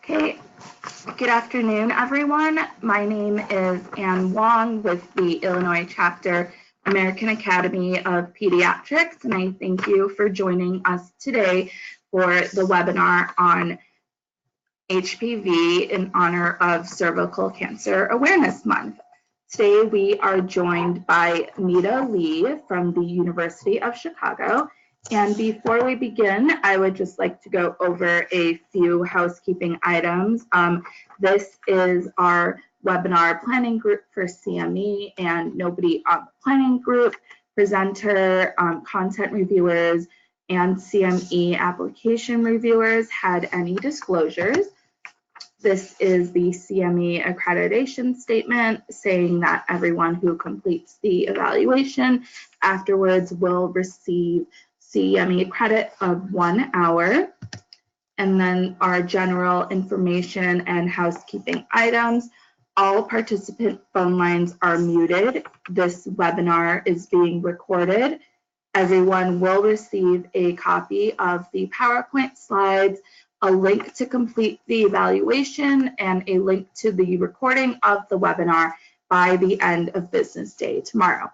Okay, good afternoon, everyone. My name is Ann Wong with the Illinois Chapter, American Academy of Pediatrics, and I thank you for joining us today for the webinar on HPV in honor of Cervical Cancer Awareness Month. Today, we are joined by Nita Lee from the University of Chicago. And before we begin, I would just like to go over a few housekeeping items. This is our webinar planning group for CME, and nobody on the planning group, presenter, content reviewers, and CME application reviewers had any disclosures. This is the CME accreditation statement saying that everyone who completes the evaluation afterwards will receive CME credit of 1 hour. And then our general information and housekeeping items. All participant phone lines are muted. This webinar is being recorded. Everyone will receive a copy of the PowerPoint slides, a link to complete the evaluation, and a link to the recording of the webinar by the end of business day tomorrow.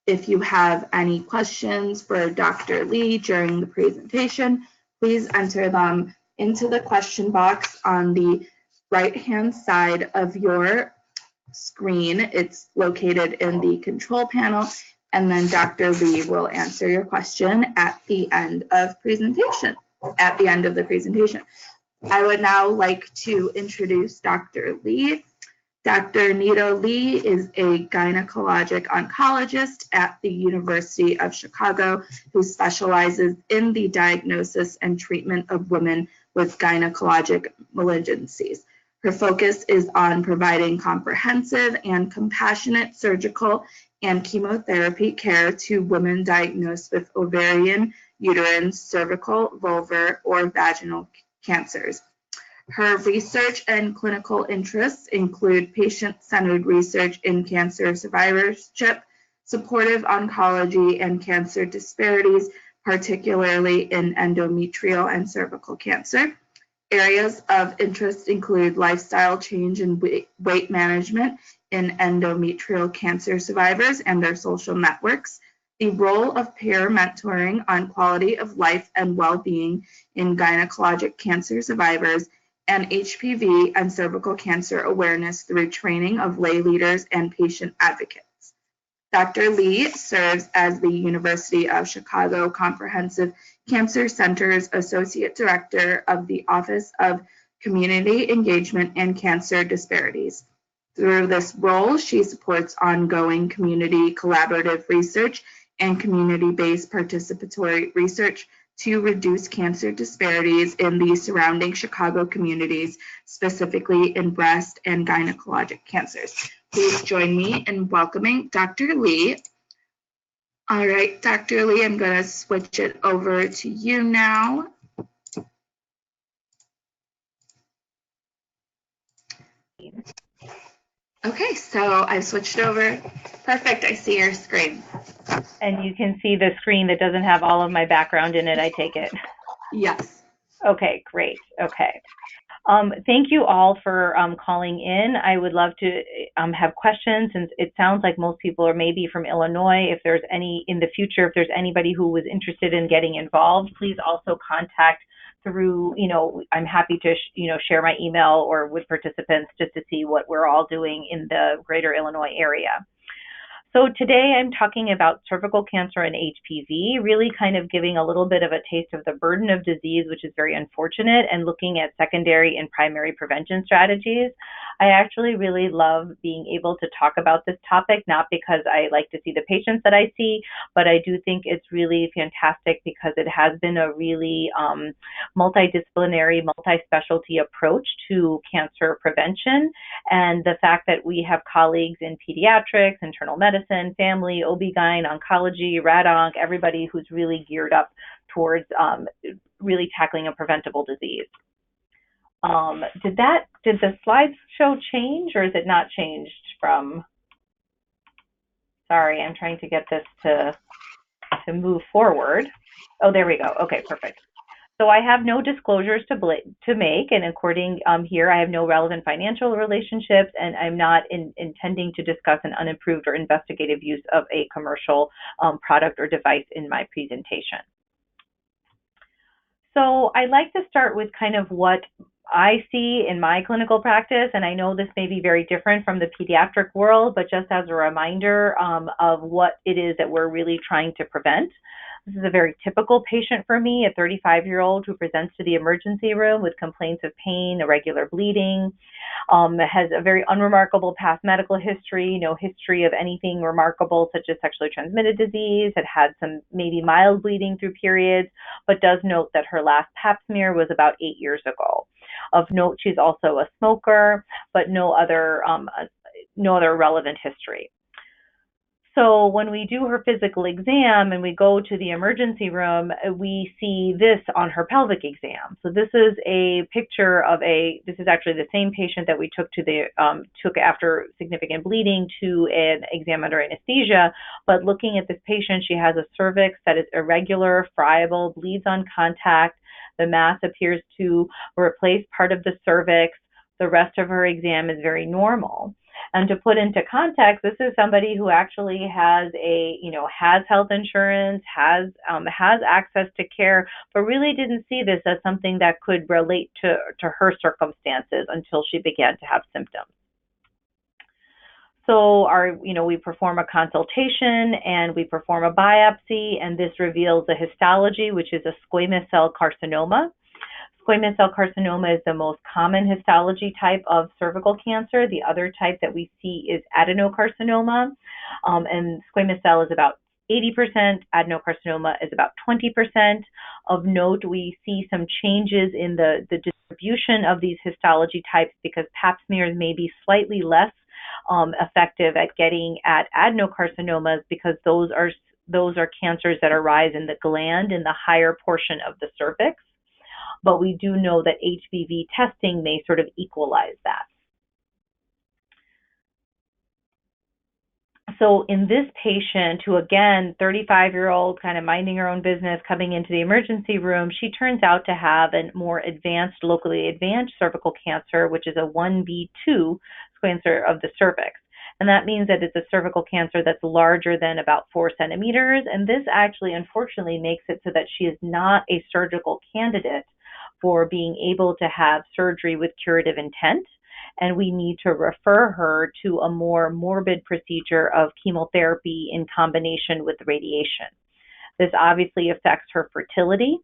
If you have any questions for Dr. Lee during the presentation, please enter them into the question box on the right-hand side of your screen. It's located in the control panel, and then Dr. Lee will answer your question at the end of the presentation. I would now like to introduce Dr. Lee. Dr. Nita Lee is a gynecologic oncologist at the University of Chicago who specializes in the diagnosis and treatment of women with gynecologic malignancies. Her focus is on providing comprehensive and compassionate surgical and chemotherapy care to women diagnosed with ovarian, uterine, cervical, vulvar, or vaginal cancers. Her research and clinical interests include patient-centered research in cancer survivorship, supportive oncology, and cancer disparities, particularly in endometrial and cervical cancer. Areas of interest include lifestyle change and weight management in endometrial cancer survivors and their social networks, the role of peer mentoring on quality of life and well-being in gynecologic cancer survivors, and HPV and cervical cancer awareness through training of lay leaders and patient advocates. Dr. Lee serves as the University of Chicago Comprehensive Cancer Center's Associate Director of the Office of Community Engagement and Cancer Disparities. Through this role, she supports ongoing community collaborative research and community-based participatory research to reduce cancer disparities in the surrounding Chicago communities, specifically in breast and gynecologic cancers. Please join me in welcoming Dr. Lee. All right, Dr. Lee, I'm going to switch it over to you now. Okay, so I've switched over. Perfect, I see your screen. And you can see the screen that doesn't have all of my background in it, I take it? Yes. Okay, great. Okay. Thank you all for calling in. I would love to have questions, since it sounds like most people are maybe from Illinois. If there's any in the future, if there's anybody who was interested in getting involved, please also contact through, I'm happy to, share my email or with participants just to see what we're all doing in the greater Illinois area. So today I'm talking about cervical cancer and HPV, really kind of giving a little bit of a taste of the burden of disease, which is very unfortunate, and looking at secondary and primary prevention strategies. I actually really love being able to talk about this topic, not because I like to see the patients that I see, but I do think it's really fantastic because it has been a really multidisciplinary, multi-specialty approach to cancer prevention. And the fact that we have colleagues in pediatrics, internal medicine, family, OB-GYN, oncology, rad-onc, everybody who's really geared up towards really tackling a preventable disease. Did the slideshow change, or is it not changed from? Sorry, I'm trying to get this to move forward. Oh, there we go. Okay, perfect. So I have no disclosures to make, and according here, I have no relevant financial relationships, and I'm not intending to discuss an unapproved or investigative use of a commercial product or device in my presentation. So I'd like to start with kind of what I see in my clinical practice, and I know this may be very different from the pediatric world, but just as a reminder of what it is that we're really trying to prevent. This is a very typical patient for me, a 35-year-old who presents to the emergency room with complaints of pain, irregular bleeding, has a very unremarkable past medical history, no history of anything remarkable such as sexually transmitted disease, had some maybe mild bleeding through periods, but does note that her last pap smear was about 8 years ago. Of note, she's also a smoker, but no other relevant history. So when we do her physical exam and we go to the emergency room, we see this on her pelvic exam. So this is a picture of this is actually the same patient that we took after significant bleeding to an exam under anesthesia. But looking at this patient, she has a cervix that is irregular, friable, bleeds on contact. The mass appears to replace part of the cervix. The rest of her exam is very normal. And to put into context, this is somebody who actually has has health insurance, has access to care, but really didn't see this as something that could relate to her circumstances until she began to have symptoms. So we perform a consultation and we perform a biopsy, and this reveals a histology, which is a squamous cell carcinoma. Squamous cell carcinoma is the most common histology type of cervical cancer. The other type that we see is adenocarcinoma, and squamous cell is about 80%, adenocarcinoma is about 20%. Of note, we see some changes in the distribution of these histology types because pap smears may be slightly less effective at getting at adenocarcinomas because those are cancers that arise in the gland in the higher portion of the cervix. But we do know that HPV testing may sort of equalize that. So in this patient, who again, 35-year-old, kind of minding her own business, coming into the emergency room, she turns out to have a more advanced, locally advanced cervical cancer, which is a 1B2 cancer of the cervix. And that means that it's a cervical cancer that's larger than about 4 centimeters. And this actually, unfortunately, makes it so that she is not a surgical candidate for being able to have surgery with curative intent, and we need to refer her to a more morbid procedure of chemotherapy in combination with radiation. This obviously affects her fertility.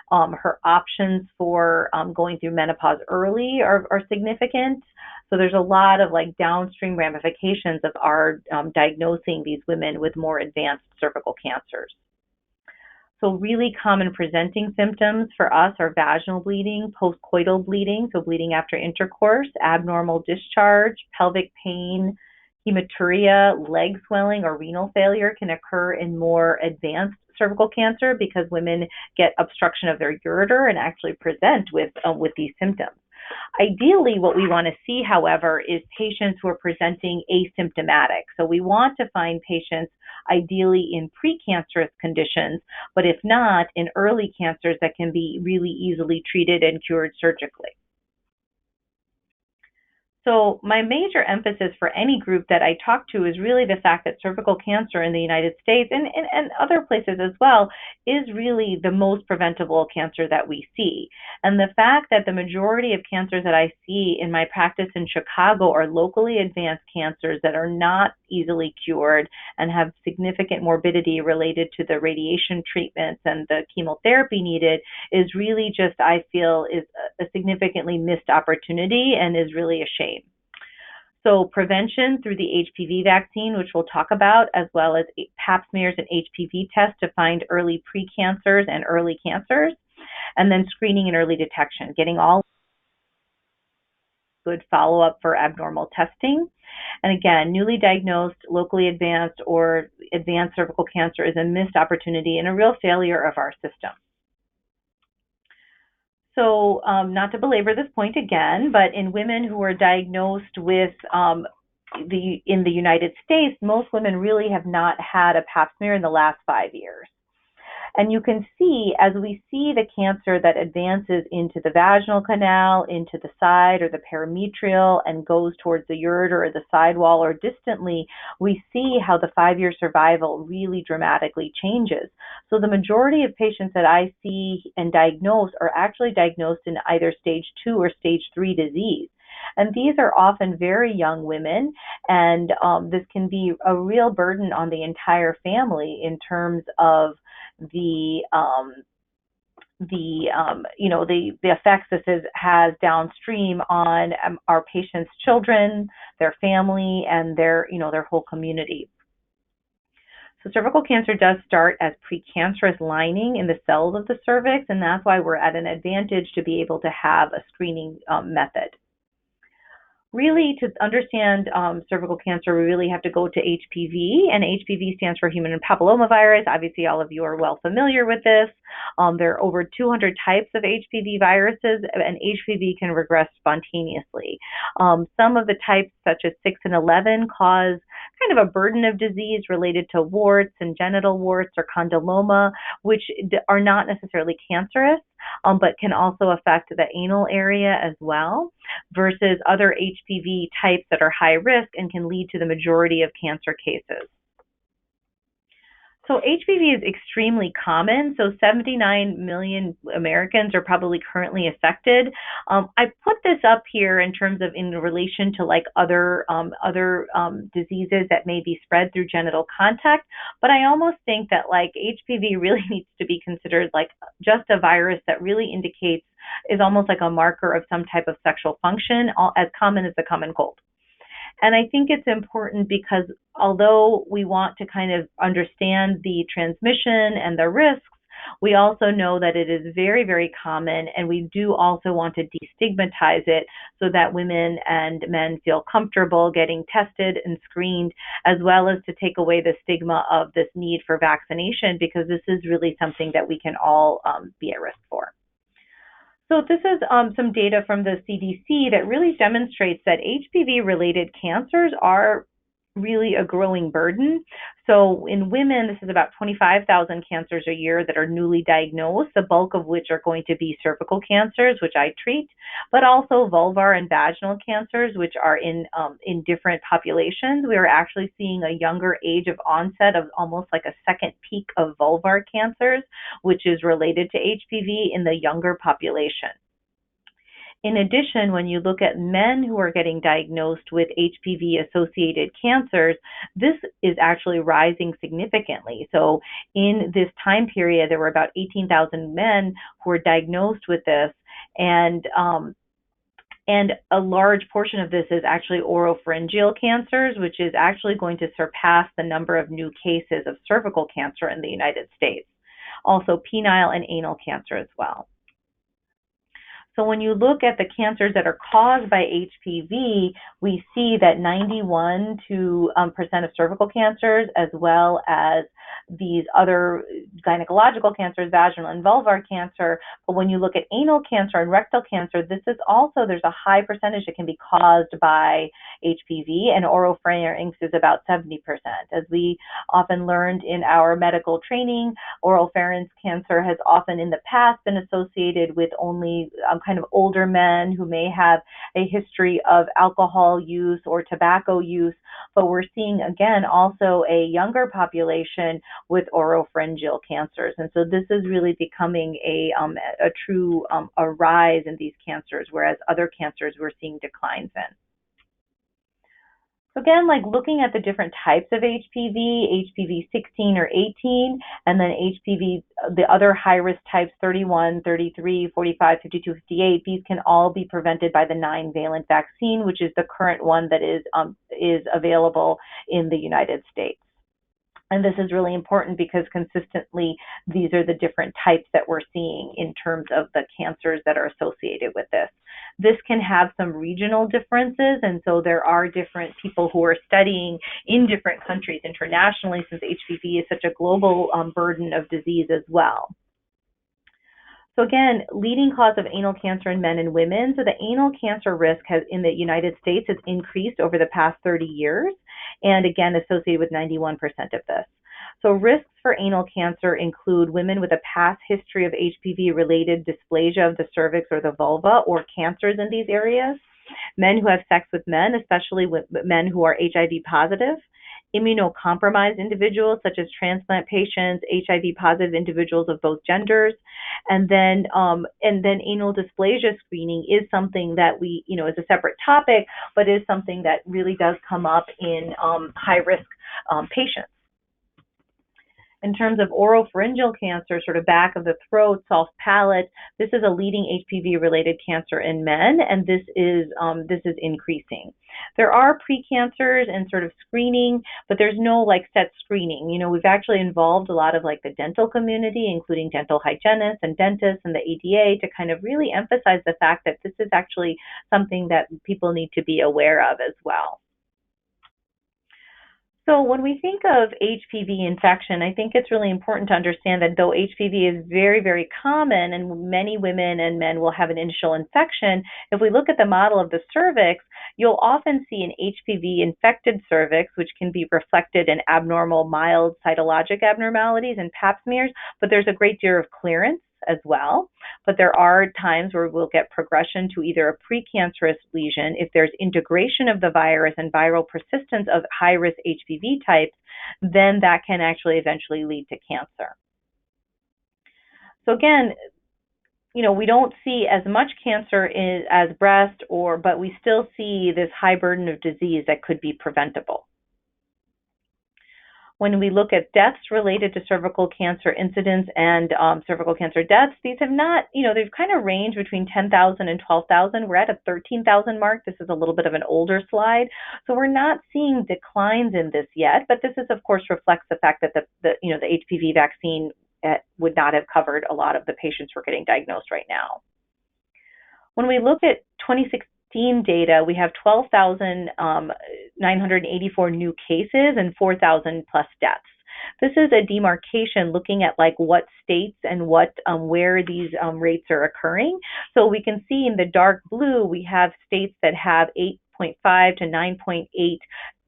Her options for going through menopause early are significant. So there's a lot of downstream ramifications of our diagnosing these women with more advanced cervical cancers. So really common presenting symptoms for us are vaginal bleeding, postcoital bleeding, so bleeding after intercourse, abnormal discharge, pelvic pain, hematuria, leg swelling, or renal failure can occur in more advanced cervical cancer because women get obstruction of their ureter and actually present with these symptoms. Ideally, what we want to see, however, is patients who are presenting asymptomatic. So we want to find patients ideally in precancerous conditions, but if not, in early cancers that can be really easily treated and cured surgically. So my major emphasis for any group that I talk to is really the fact that cervical cancer in the United States and other places as well is really the most preventable cancer that we see. And the fact that the majority of cancers that I see in my practice in Chicago are locally advanced cancers that are not easily cured and have significant morbidity related to the radiation treatments and the chemotherapy needed is really just, I feel, is a significantly missed opportunity and is really a shame. So prevention through the HPV vaccine, which we'll talk about, as well as pap smears and HPV tests to find early precancers and early cancers, and then screening and early detection, getting all good follow-up for abnormal testing. And again, newly diagnosed, locally advanced, or advanced cervical cancer is a missed opportunity and a real failure of our system. So not to belabor this point again, but in women who are diagnosed with in the United States, most women really have not had a pap smear in the last 5 years. And you can see, as we see the cancer that advances into the vaginal canal, into the side or the perimetrial, and goes towards the ureter or the sidewall or distantly, we see how the 5-year survival really dramatically changes. So the majority of patients that I see and diagnose are actually diagnosed in either stage 2 or stage 3 disease. And these are often very young women, and this can be a real burden on the entire family in terms of the effects this has downstream on our patients' children, their family, and their whole community. So cervical cancer does start as precancerous lining in the cells of the cervix, and that's why we're at an advantage to be able to have a screening method. Really, to understand cervical cancer, we really have to go to HPV, and HPV stands for human papillomavirus. Obviously, all of you are well familiar with this. There are over 200 types of HPV viruses, and HPV can regress spontaneously. Some of the types, such as 6 and 11, cause kind of a burden of disease related to warts and genital warts or condyloma, which are not necessarily cancerous, but can also affect the anal area as well, versus other HPV types that are high risk and can lead to the majority of cancer cases. So HPV is extremely common. So 79 million Americans are probably currently affected. I put this up here in terms of in relation to like other diseases that may be spread through genital contact, but I almost think that like HPV really needs to be considered like just a virus that really indicates, is almost like a marker of some type of sexual function, as common as the common cold. And I think it's important because although we want to kind of understand the transmission and the risks, we also know that it is very, very common, and we do also want to destigmatize it so that women and men feel comfortable getting tested and screened, as well as to take away the stigma of this need for vaccination, because this is really something that we can all be at risk for. So this is some data from the CDC that really demonstrates that HPV-related cancers are really a growing burden. So in women, this is about 25,000 cancers a year that are newly diagnosed, the bulk of which are going to be cervical cancers, which I treat, but also vulvar and vaginal cancers, which are in different populations. We are actually seeing a younger age of onset of almost like a second peak of vulvar cancers, which is related to HPV in the younger population. In addition, when you look at men who are getting diagnosed with HPV-associated cancers, this is actually rising significantly. So in this time period, there were about 18,000 men who were diagnosed with this, and a large portion of this is actually oropharyngeal cancers, which is actually going to surpass the number of new cases of cervical cancer in the United States. Also penile and anal cancer as well. So when you look at the cancers that are caused by HPV, we see that 91% of cervical cancers, as well as these other gynecological cancers, vaginal and vulvar cancer. But when you look at anal cancer and rectal cancer, this is also, there's a high percentage that can be caused by HPV, and oropharynx is about 70%. As we often learned in our medical training, oropharynx cancer has often in the past been associated with only kind of older men who may have a history of alcohol use or tobacco use, but we're seeing again also a younger population with oropharyngeal cancers. And so this is really becoming a true rise in these cancers, whereas other cancers we're seeing declines in. So again, like looking at the different types of HPV, HPV 16 or 18, and then HPV, the other high-risk types 31, 33, 45, 52, 58, these can all be prevented by the 9-valent vaccine, which is the current one that is available in the United States. And this is really important because consistently, these are the different types that we're seeing in terms of the cancers that are associated with this. This can have some regional differences, and so there are different people who are studying in different countries internationally, since HPV is such a global burden of disease as well. So again, leading cause of anal cancer in men and women. So the anal cancer risk in the United States has increased over the past 30 years, and again, associated with 91% of this. So risks for anal cancer include women with a past history of HPV-related dysplasia of the cervix or the vulva or cancers in these areas, men who have sex with men, especially with men who are HIV positive, immunocompromised individuals such as transplant patients, HIV positive individuals of both genders, and then anal dysplasia screening is something that we, is a separate topic, but is something that really does come up in high risk patients. In terms of oropharyngeal cancer, sort of back of the throat, soft palate, this is a leading HPV-related cancer in men, and this is increasing. There are precancers and sort of screening, but there's no set screening. We've actually involved a lot of the dental community, including dental hygienists and dentists and the ADA, to kind of really emphasize the fact that this is actually something that people need to be aware of as well. So when we think of HPV infection, I think it's really important to understand that though HPV is very, very common and many women and men will have an initial infection, if we look at the model of the cervix, you'll often see an HPV-infected cervix, which can be reflected in abnormal, mild cytologic abnormalities and pap smears, but there's a great deal of clearance as well. But there are times where we'll get progression to either a precancerous lesion. If there's integration of the virus and viral persistence of high-risk HPV types, then that can actually eventually lead to cancer. So again, we don't see as much cancer as breast, but we still see this high burden of disease that could be preventable. When we look at deaths related to cervical cancer incidence and cervical cancer deaths, these have not, they've kind of ranged between 10,000 and 12,000. We're at a 13,000 mark. This is a little bit of an older slide. So we're not seeing declines in this yet, but this is, of course, reflects the fact that the HPV vaccine would not have covered a lot of the patients who are getting diagnosed right now. When we look at 2016 data, we have 12,984 new cases and 4,000 plus deaths. This is a demarcation looking at what states and where these rates are occurring. So we can see in the dark blue, we have states that have 8.5 to 9.8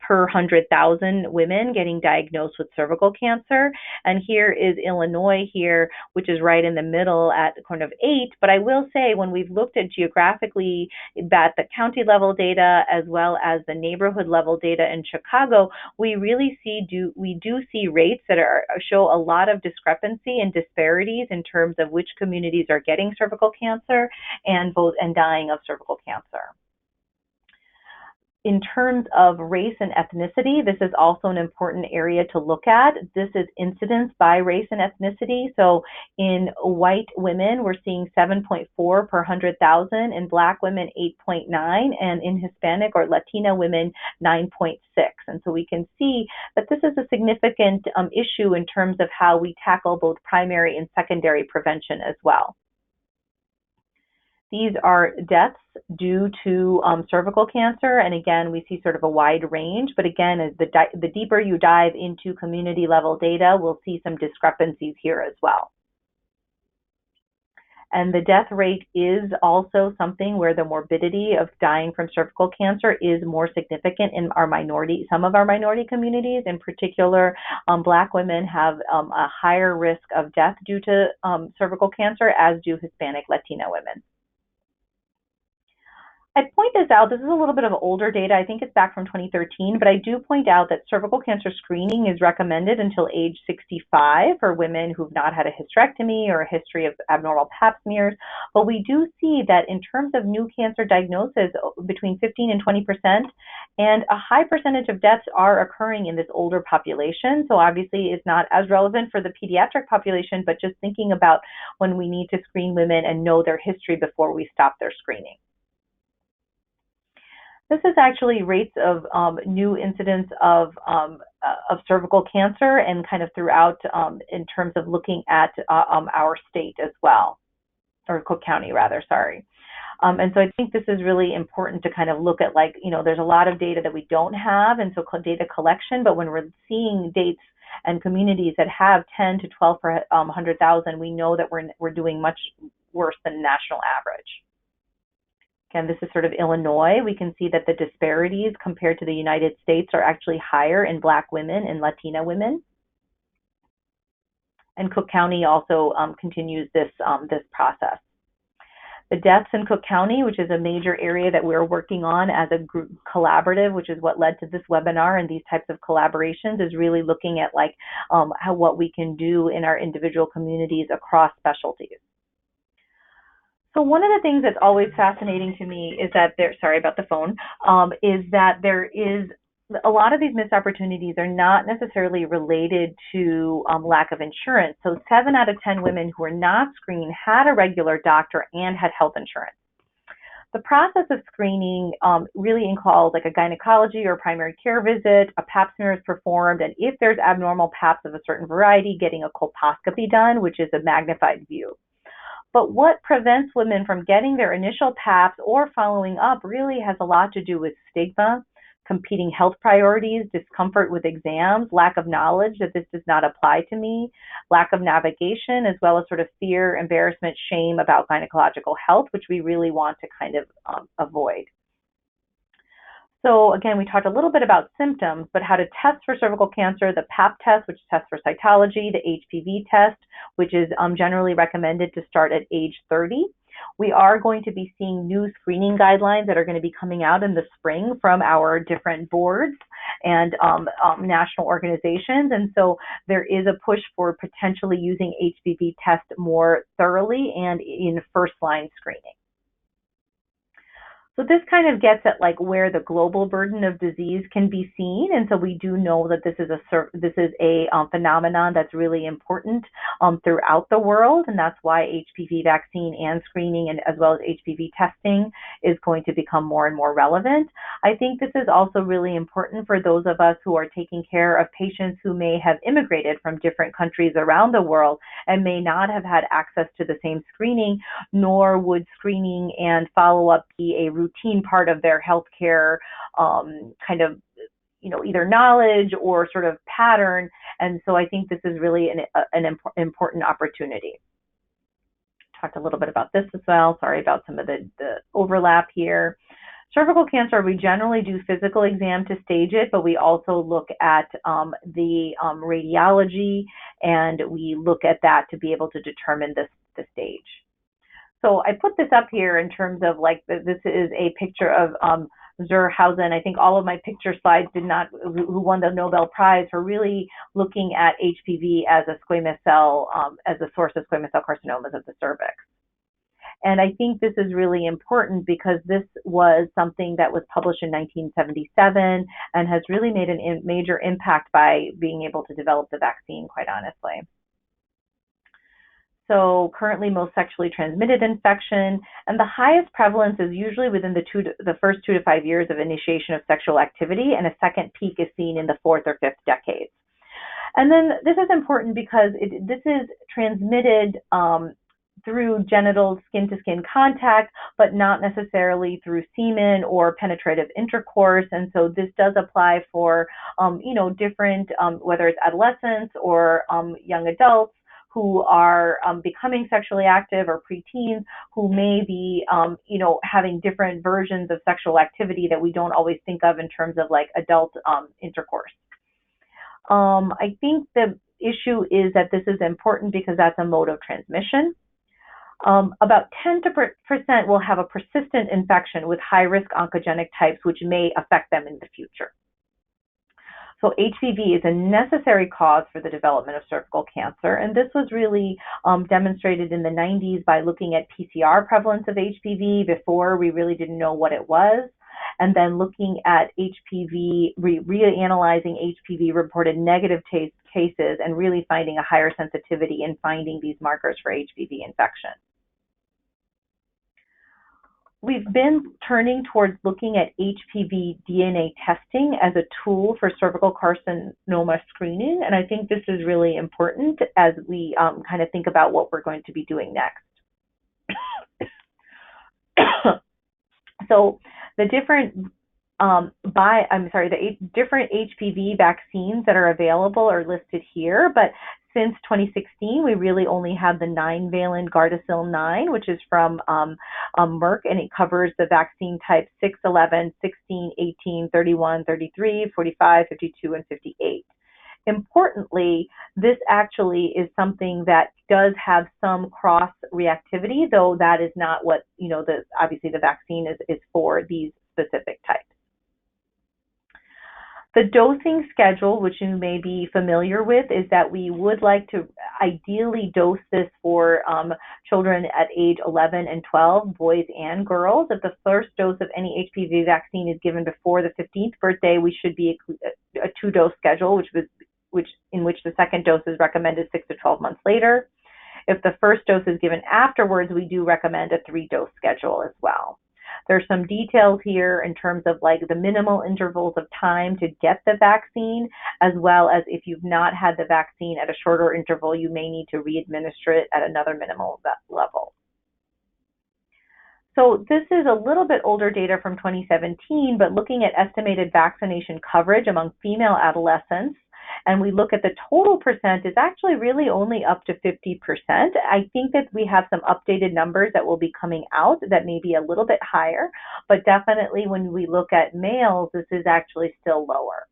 per 100,000 women getting diagnosed with cervical cancer. And here is Illinois here, which is right in the middle at kind of 8. But I will say when we've looked at geographically at the county level data as well as the neighborhood level data in Chicago, we really do see rates that show a lot of discrepancy and disparities in terms of which communities are getting cervical cancer and dying of cervical cancer. In terms of race and ethnicity, this is also an important area to look at. This is incidence by race and ethnicity. So in white women, we're seeing 7.4 per 100,000, in Black women 8.9, and in Hispanic or Latina women 9.6. And so we can see that this is a significant issue in terms of how we tackle both primary and secondary prevention as well. These are deaths due to cervical cancer, and again, we see sort of a wide range, but again, as the deeper you dive into community level data, we'll see some discrepancies here as well. And the death rate is also something where the morbidity of dying from cervical cancer is more significant in some of our minority communities. In particular, Black women have a higher risk of death due to cervical cancer, as do Hispanic Latina women. I point this out, this is a little bit of older data, I think it's back from 2013, but I do point out that cervical cancer screening is recommended until age 65 for women who've not had a hysterectomy or a history of abnormal pap smears. But we do see that in terms of new cancer diagnosis, between 15 and 20%, and a high percentage of deaths are occurring in this older population. So obviously it's not as relevant for the pediatric population, but just thinking about when we need to screen women and know their history before we stop their screening. This is actually rates of new incidence of cervical cancer and kind of throughout in terms of looking at our state as well, or Cook County rather, sorry. And so I think this is really important to kind of look at there's a lot of data that we don't have, and so data collection, but when we're seeing dates and communities that have 10 to 12 per 100,000, we know that we're doing much worse than national average. Again, this is sort of Illinois. We can see that the disparities compared to the United States are actually higher in Black women and Latina women. And Cook County also continues this process. The deaths in Cook County, which is a major area that we're working on as a group collaborative, which is what led to this webinar and these types of collaborations, is really looking at like what we can do in our individual communities across specialties. So one of the things that's always fascinating to me is that sorry about the phone, is that there is a lot of these missed opportunities are not necessarily related to lack of insurance. So 7 out of 10 women who were not screened had a regular doctor and had health insurance. The process of screening really involves like a gynecology or primary care visit, a pap smear is performed, and if there's abnormal paps of a certain variety, getting a colposcopy done, which is a magnified view. But what prevents women from getting their initial paps or following up really has a lot to do with stigma, competing health priorities, discomfort with exams, lack of knowledge that this does not apply to me, lack of navigation, as well as sort of fear, embarrassment, shame about gynecological health, which we really want to kind of avoid. So again, we talked a little bit about symptoms, but how to test for cervical cancer, the pap test, which tests for cytology, the HPV test, which is generally recommended to start at age 30. We are going to be seeing new screening guidelines that are going to be coming out in the spring from our different boards and national organizations. And so there is a push for potentially using HPV test more thoroughly and in first-line screening. So this kind of gets at like where the global burden of disease can be seen, and so we do know that this is a phenomenon that's really important throughout the world, and that's why HPV vaccine and screening, and as well as HPV testing, is going to become more and more relevant. I think this is also really important for those of us who are taking care of patients who may have immigrated from different countries around the world and may not have had access to the same screening, nor would screening and follow-up be a routine part of their healthcare kind of, either knowledge or sort of pattern. And so I think this is really an important opportunity. Talked a little bit about this as well. Sorry about some of the overlap here. Cervical cancer, we generally do physical exam to stage it, but we also look at the radiology, and we look at that to be able to determine the stage. So I put this up here in terms of like, this is a picture of Zurhausen. I think all of my picture slides who won the Nobel Prize for really looking at HPV as a squamous cell, as a source of squamous cell carcinomas of the cervix. And I think this is really important because this was something that was published in 1977 and has really made a major impact by being able to develop the vaccine, quite honestly. So currently most sexually transmitted infection, and the highest prevalence is usually within the first 2 to 5 years of initiation of sexual activity, and a second peak is seen in the 4th or 5th decades. And then this is important because this is transmitted through genital skin-to-skin contact, but not necessarily through semen or penetrative intercourse. And so this does apply for, different, whether it's adolescents or young adults who are becoming sexually active, or preteens who may be, having different versions of sexual activity that we don't always think of in terms of like adult intercourse. I think the issue is that this is important because that's a mode of transmission. About 10% will have a persistent infection with high-risk oncogenic types, which may affect them in the future. So HPV is a necessary cause for the development of cervical cancer, and this was really demonstrated in the 90s by looking at PCR prevalence of HPV before we really didn't know what it was, and then looking at HPV, reanalyzing HPV reported negative cases and really finding a higher sensitivity in finding these markers for HPV infection. We've been turning towards looking at HPV DNA testing as a tool for cervical carcinoma screening, and I think this is really important as we kind of think about what we're going to be doing next. So the different different HPV vaccines that are available are listed here, but since 2016, we really only have the 9-valent Gardasil 9, which is from Merck, and it covers the vaccine type 6, 11, 16, 18, 31, 33, 45, 52, and 58. Importantly, this actually is something that does have some cross-reactivity, though that is not what, obviously the vaccine is for these specific types. The dosing schedule, which you may be familiar with, is that we would like to ideally dose this for children at age 11 and 12, boys and girls. If the first dose of any HPV vaccine is given before the 15th birthday, we should be a 2-dose schedule, in which the second dose is recommended 6 to 12 months later. If the first dose is given afterwards, we do recommend a 3-dose schedule as well. There's some details here in terms of like the minimal intervals of time to get the vaccine, as well as if you've not had the vaccine at a shorter interval, you may need to re-administer it at another minimal level. So this is a little bit older data from 2017, but looking at estimated vaccination coverage among female adolescents, and we look at the total percent, is actually really only up to 50%. I think that we have some updated numbers that will be coming out that may be a little bit higher, but definitely when we look at males, this is actually still lower.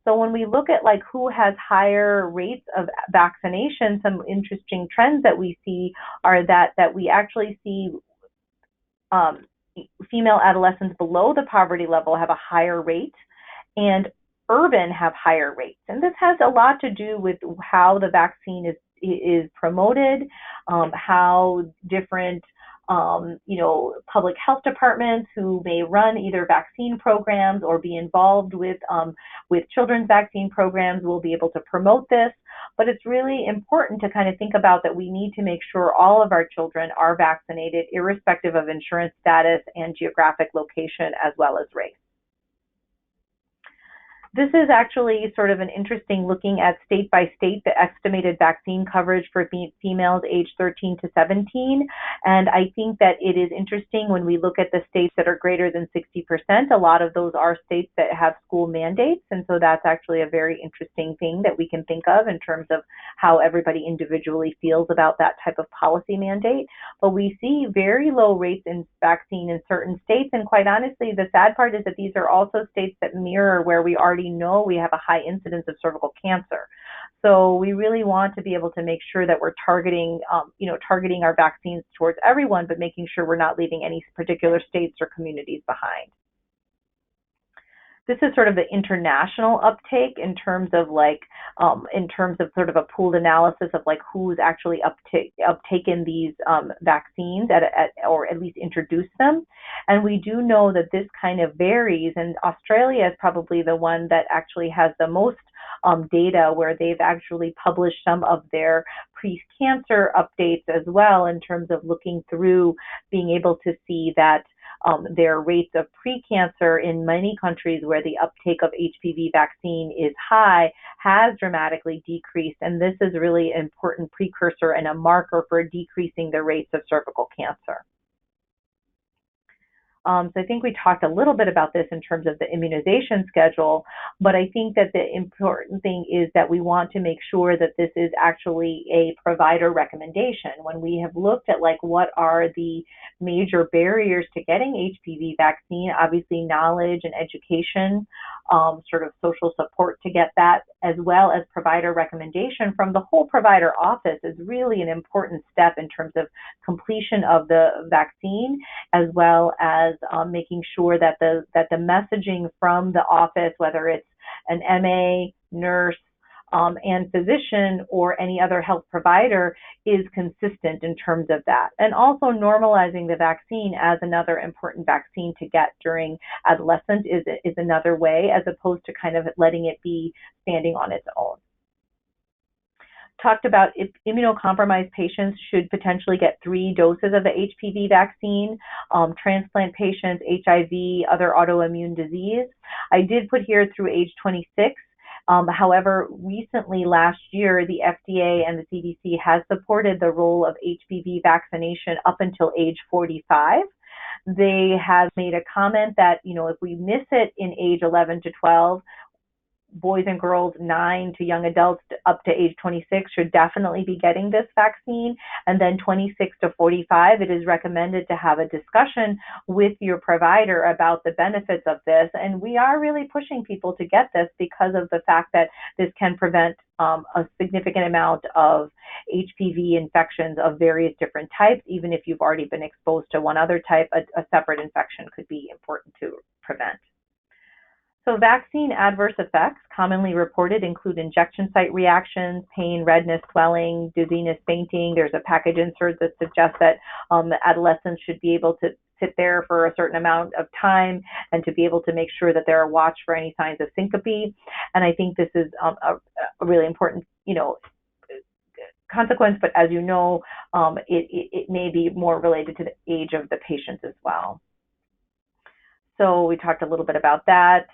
So when we look at like who has higher rates of vaccination, some interesting trends that we see are that we actually see female adolescents below the poverty level have a higher rate, and urban have higher rates. And this has a lot to do with how the vaccine is promoted, how different public health departments who may run either vaccine programs or be involved with children's vaccine programs will be able to promote this. But it's really important to kind of think about that we need to make sure all of our children are vaccinated, irrespective of insurance status and geographic location, as well as race. This is actually sort of an interesting looking at state by state, the estimated vaccine coverage for females aged 13 to 17. And I think that it is interesting when we look at the states that are greater than 60%, a lot of those are states that have school mandates. And so that's actually a very interesting thing that we can think of in terms of how everybody individually feels about that type of policy mandate. But we see very low rates in vaccine in certain states. And quite honestly, the sad part is that these are also states that mirror where we already know we have a high incidence of cervical cancer. So we really want to be able to make sure that we're targeting our vaccines towards everyone, but making sure we're not leaving any particular states or communities behind. This is sort of the international uptake in terms of sort of a pooled analysis of like who's actually uptaken these vaccines or at least introduced them. And we do know that this kind of varies, and Australia is probably the one that actually has the most data, where they've actually published some of their pre-cancer updates as well, in terms of looking through being able to see that their rates of pre-cancer in many countries where the uptake of HPV vaccine is high has dramatically decreased. And this is really an important precursor and a marker for decreasing the rates of cervical cancer. So I think we talked a little bit about this in terms of the immunization schedule, but I think that the important thing is that we want to make sure that this is actually a provider recommendation. When we have looked at like what are the major barriers to getting HPV vaccine, obviously knowledge and education, sort of social support to get that, as well as provider recommendation from the whole provider office is really an important step in terms of completion of the vaccine, as well as making sure that the messaging from the office, whether it's an MA, nurse, and physician or any other health provider, is consistent in terms of that. And also normalizing the vaccine as another important vaccine to get during adolescence is another way, as opposed to kind of letting it be standing on its own. Talked about if immunocompromised patients should potentially get 3 doses of the HPV vaccine, transplant patients, HIV, other autoimmune disease. I did put here through age 26. However, recently last year, the FDA and the CDC has supported the role of HPV vaccination up until age 45. They have made a comment that, if we miss it in age 11 to 12, boys and girls 9 to young adults up to age 26 should definitely be getting this vaccine. And then 26 to 45, it is recommended to have a discussion with your provider about the benefits of this. And we are really pushing people to get this because of the fact that this can prevent a significant amount of HPV infections of various different types. Even if you've already been exposed to one other type, a separate infection could be important to prevent. So vaccine adverse effects commonly reported include injection site reactions, pain, redness, swelling, dizziness, fainting. There's a package insert that suggests that adolescents should be able to sit there for a certain amount of time and to be able to make sure that they're watched for any signs of syncope. And I think this is a really important, consequence, but as you know, it may be more related to the age of the patient as well. So we talked a little bit about that.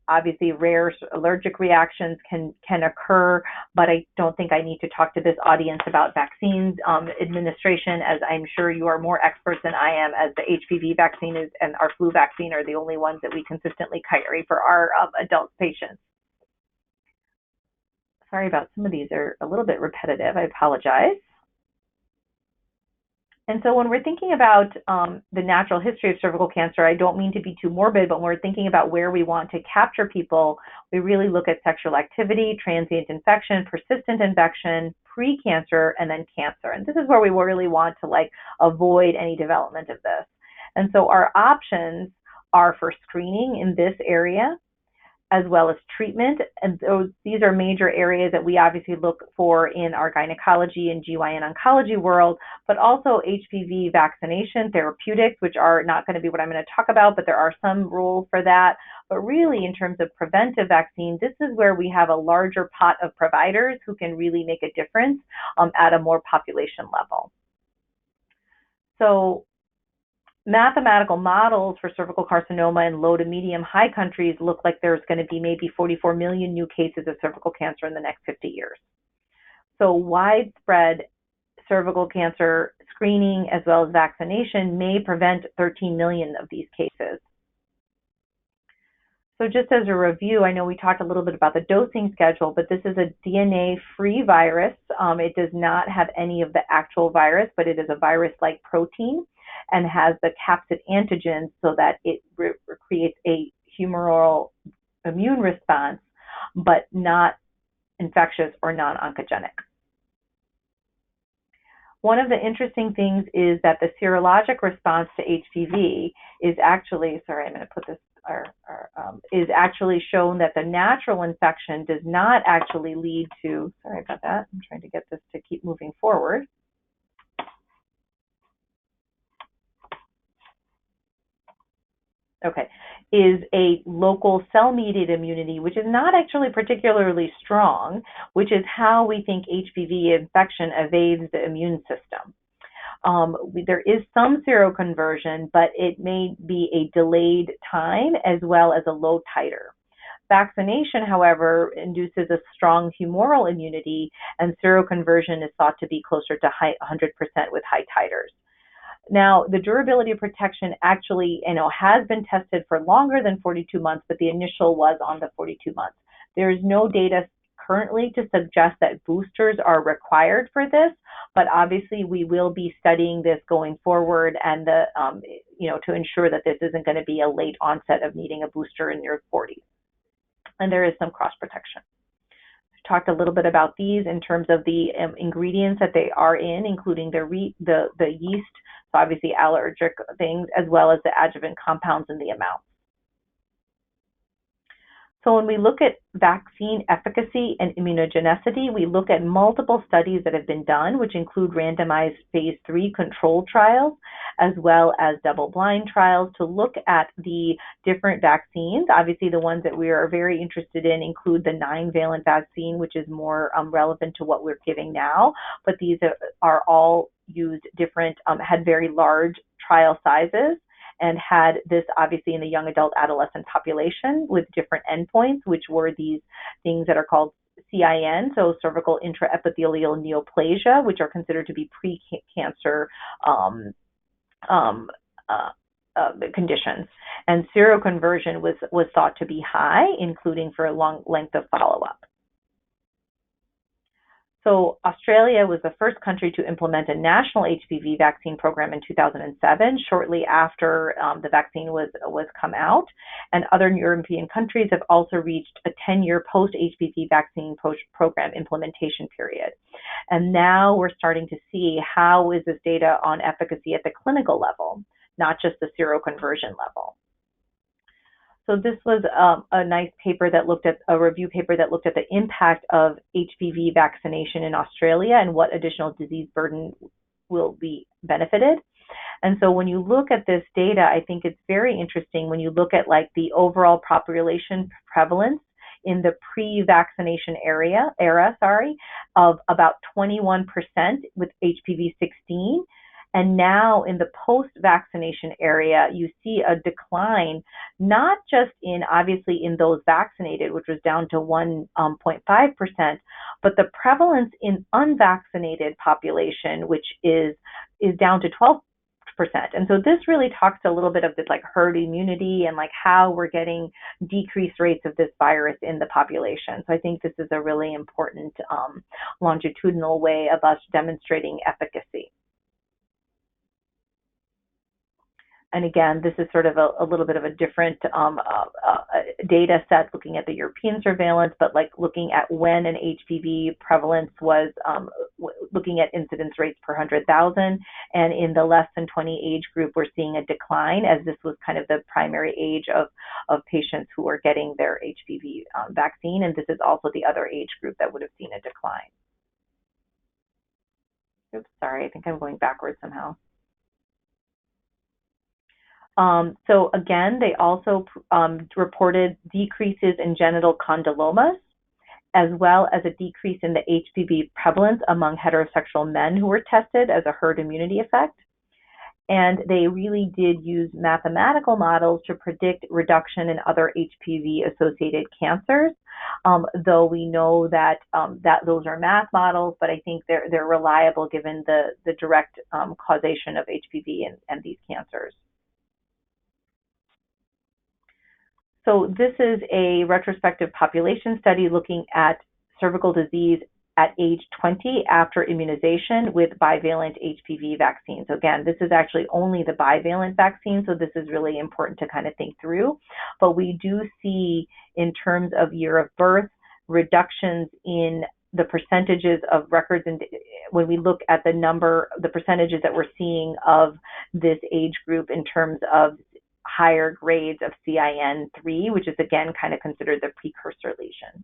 Obviously, rare allergic reactions can occur, but I don't think I need to talk to this audience about vaccines administration, as I'm sure you are more experts than I am, as the HPV vaccine and our flu vaccine are the only ones that we consistently carry for our adult patients. Sorry about some of these are a little bit repetitive. I apologize. And so when we're thinking about the natural history of cervical cancer, I don't mean to be too morbid, but when we're thinking about where we want to capture people, we really look at sexual activity, transient infection, persistent infection, pre-cancer, and then cancer. And this is where we really want to avoid any development of this. And so our options are for screening in this area, as well as treatment. And these are major areas that we obviously look for in our gynecology and GYN oncology world, but also HPV vaccination, therapeutics, which are not going to be what I'm going to talk about, but there are some rules for that. But really, in terms of preventive vaccine, this is where we have a larger pot of providers who can really make a difference at a more population level. So mathematical models for cervical carcinoma in low to medium high countries look like there's going to be maybe 44 million new cases of cervical cancer in the next 50 years. So widespread cervical cancer screening as well as vaccination may prevent 13 million of these cases. So just as a review, I know we talked a little bit about the dosing schedule, but this is a DNA-free virus. It does not have any of the actual virus, but it is a virus-like protein and has the capsid antigens so that it creates a humoral immune response, but not infectious or non-oncogenic. One of the interesting things is that the serologic response to HPV is actually, sorry, I'm going to put this, is actually shown that the natural infection does not actually lead to, sorry about that, I'm trying to get this to keep moving forward. Okay, is a local cell-mediated immunity, which is not actually particularly strong, which is how we think HPV infection evades the immune system. There is some seroconversion, but it may be a delayed time as well as a low titer. Vaccination, however, induces a strong humoral immunity, and seroconversion is thought to be closer to 100% with high titers. Now, the durability of protection actually, has been tested for longer than 42 months, but the initial was on the 42 months. There is no data currently to suggest that boosters are required for this, but obviously we will be studying this going forward and to ensure that this isn't going to be a late onset of needing a booster in your 40s. And there is some cross protection. Talked a little bit about these in terms of the ingredients that they are in, including the yeast, so obviously allergic things, as well as the adjuvant compounds and the amount. So when we look at vaccine efficacy and immunogenicity, we look at multiple studies that have been done, which include randomized phase 3 controlled trials, as well as double-blind trials to look at the different vaccines. Obviously, the ones that we are very interested in include the 9-valent vaccine, which is more relevant to what we're giving now, but these are all used different, had very large trial sizes, and had this obviously in the young adult adolescent population with different endpoints, which were these things that are called CIN, so cervical intraepithelial neoplasia, which are considered to be pre-cancer conditions. And seroconversion was thought to be high, including for a long length of follow-up. So Australia was the first country to implement a national HPV vaccine program in 2007, shortly after the vaccine was come out. And other European countries have also reached a 10-year post-HPV vaccine program implementation period. And now we're starting to see how is this data on efficacy at the clinical level, not just the seroconversion level. So this was a nice paper that looked at, a review paper that looked at the impact of HPV vaccination in Australia and what additional disease burden will be benefited. And so when you look at this data, I think it's very interesting when you look at like the overall population prevalence in the pre-vaccination era, of about 21% with HPV 16. And now in the post-vaccination area, you see a decline, not just in, obviously, in those vaccinated, which was down to 1.5%, but the prevalence in unvaccinated population, which is down to 12%. And so this really talks a little bit of this like herd immunity and like how we're getting decreased rates of this virus in the population. So I think this is a really important longitudinal way of us demonstrating efficacy. And again, this is sort of a little bit of a different data set looking at the European surveillance, but like looking at when an HPV prevalence was looking at incidence rates per 100,000. And in the less than 20 age group, we're seeing a decline, as this was kind of the primary age of patients who are getting their HPV vaccine. And this is also the other age group that would have seen a decline. Oops, sorry, I think I'm going backwards somehow. So again, they also reported decreases in genital condylomas, as well as a decrease in the HPV prevalence among heterosexual men who were tested as a herd immunity effect. And they really did use mathematical models to predict reduction in other HPV-associated cancers, though we know that those are math models, but I think they're reliable given the direct causation of HPV and these cancers. So this is a retrospective population study looking at cervical disease at age 20 after immunization with bivalent HPV vaccine. So again, this is actually only the bivalent vaccine, so this is really important to kind of think through. But we do see, in terms of year of birth, reductions in the percentages of records, and when we look at the percentages that we're seeing of this age group in terms of higher grades of CIN3, which is again kind of considered the precursor lesion.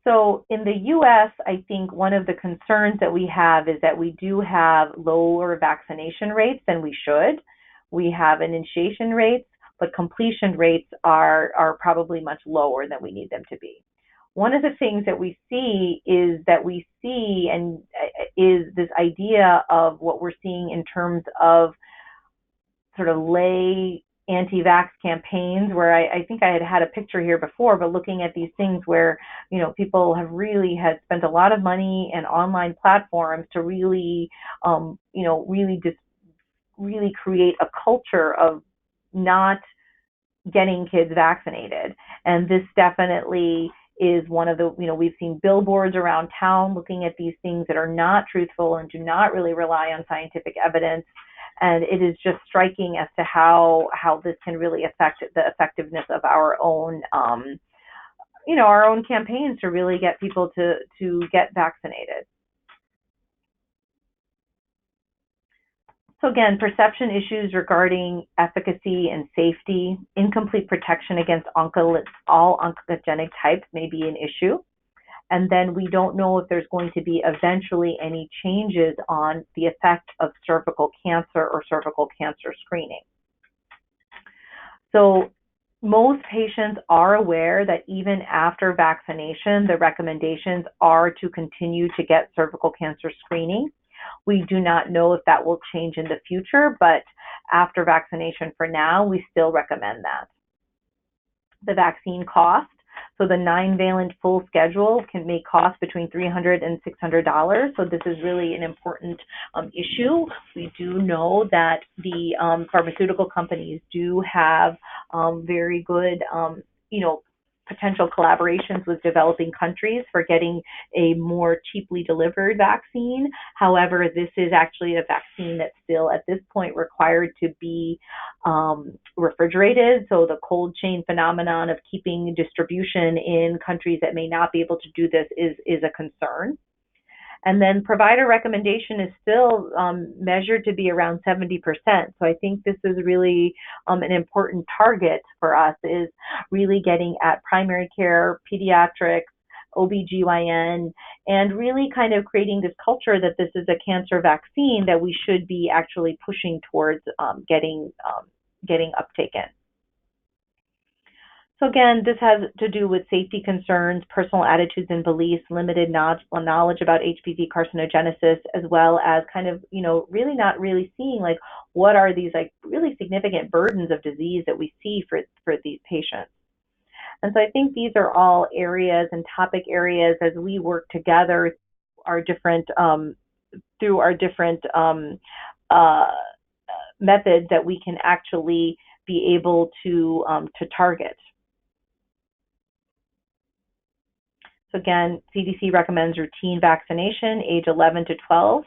So in the US, I think one of the concerns that we have is that we do have lower vaccination rates than we should. We have initiation rates, but completion rates are probably much lower than we need them to be. One of the things that we see is this idea of what we're seeing in terms of sort of lay anti-vax campaigns, where I think I had a picture here before, but looking at these things where, you know, people have really spent a lot of money and online platforms to really, really create a culture of not getting kids vaccinated. And this definitely is one of the, we've seen billboards around town looking at these things that are not truthful and do not really rely on scientific evidence. And it is just striking as to how this can really affect the effectiveness of our own, our own campaigns to really get people to get vaccinated. So again, perception issues regarding efficacy and safety, incomplete protection against all oncogenic types may be an issue. And then we don't know if there's going to be eventually any changes on the effect of cervical cancer or cervical cancer screening. So most patients are aware that even after vaccination, the recommendations are to continue to get cervical cancer screening. We do not know if that will change in the future, but after vaccination for now, we still recommend that. The vaccine cost. So the 9-valent full schedule may cost between $300 and $600. So this is really an important issue. We do know that the pharmaceutical companies do have very good, potential collaborations with developing countries for getting a more cheaply delivered vaccine. However, this is actually a vaccine that's still at this point required to be refrigerated. So the cold chain phenomenon of keeping distribution in countries that may not be able to do this is a concern. And then provider recommendation is still measured to be around 70%. So I think this is really an important target for us, is really getting at primary care, pediatrics, OBGYN, and really kind of creating this culture that this is a cancer vaccine that we should be actually pushing towards getting uptake in. So again, this has to do with safety concerns, personal attitudes and beliefs, limited knowledge about HPV carcinogenesis, as well as kind of, really not really seeing like what are these like really significant burdens of disease that we see for these patients. And so I think these are all areas and topic areas as we work together through our different methods that we can actually be able to target. So again, CDC recommends routine vaccination age 11 to 12